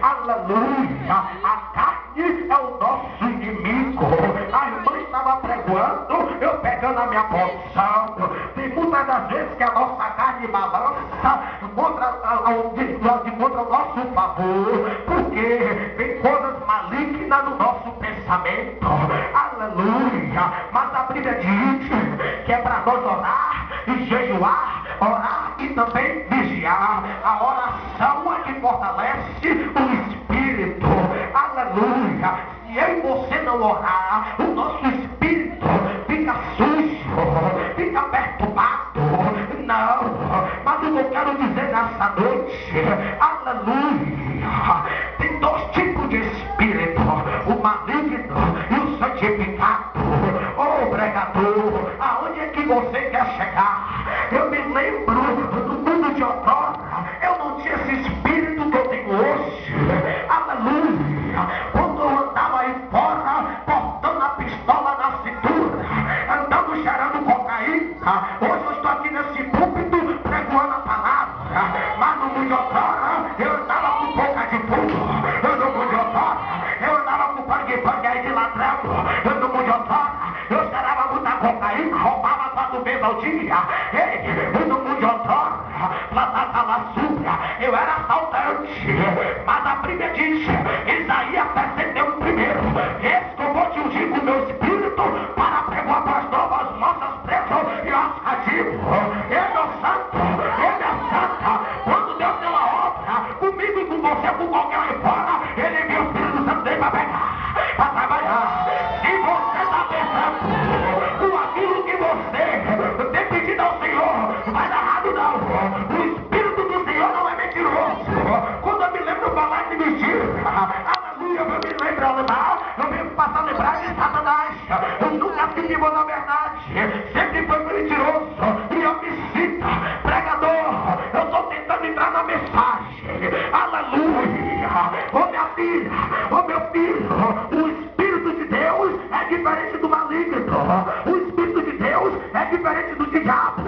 Aleluia. A carne é o nosso inimigo. A irmã estava pregoando, eu pegando a minha porção. Tem muitas das vezes que a nossa carne balança contra o nosso favor, porque tem coisas malignas no nosso pensamento. Aleluia. Mas a Bíblia diz que é para nós orar e jejuar, orar e também vigiar. A oração é que fortalece o espírito. Aleluia. Se eu e você não orar, o nosso espírito fica sujo, fica perturbado. Não, mas o que eu quero dizer nessa noite, aleluia, tem dois tipos de espírito, o maligno e o santificado. Ô pregador, aonde é que você quer chegar? Eu me lembro do mundo de outrora, eu não tinha esse espírito que eu tenho hoje. Aleluia. Quando eu andava aí fora, portando a pistola na cintura, andando cheirando cocaína, hoje eu estou aqui nesse púlpito pregoando a palavra. Mas no mundo de outrora, eu andava com boca de fundo. No mundo de outrora, eu andava com bang aí de ladrão. No mundo de outrora, eu cheirava muita cocaína, roubava 4 vezes ao dia. Ei, no mundo de outrora, plantava laçura, eu era assaltante. Mas a Bíblia diz, Isaías 61:1, esse que eu vou te ungir com o meu espírito para pregoar boas novas, moças presas e os cativos. Ele é santo, ele é santa. Quando Deus deu a obra, comigo e com você, com qualquer lá fora, ele envia o Espírito Santo dele para pegar, para trabalhar. Se você está pensando com aquilo que você tem pedido ao Senhor, vai dar errado não. O Espírito do Senhor não é mentiroso. Quando eu me lembro de falar de mentira, aleluia, eu me lembro eu venho passar a lembrar de Satanás. Eu nunca fui vivo na verdade, sempre foi mentiroso e homicida. Pregador, eu estou tentando entrar na mensagem. Aleluia. Ô minha filha, ô meu filho, o Espírito de Deus é diferente do maligno. O Espírito de Deus é diferente do diabo.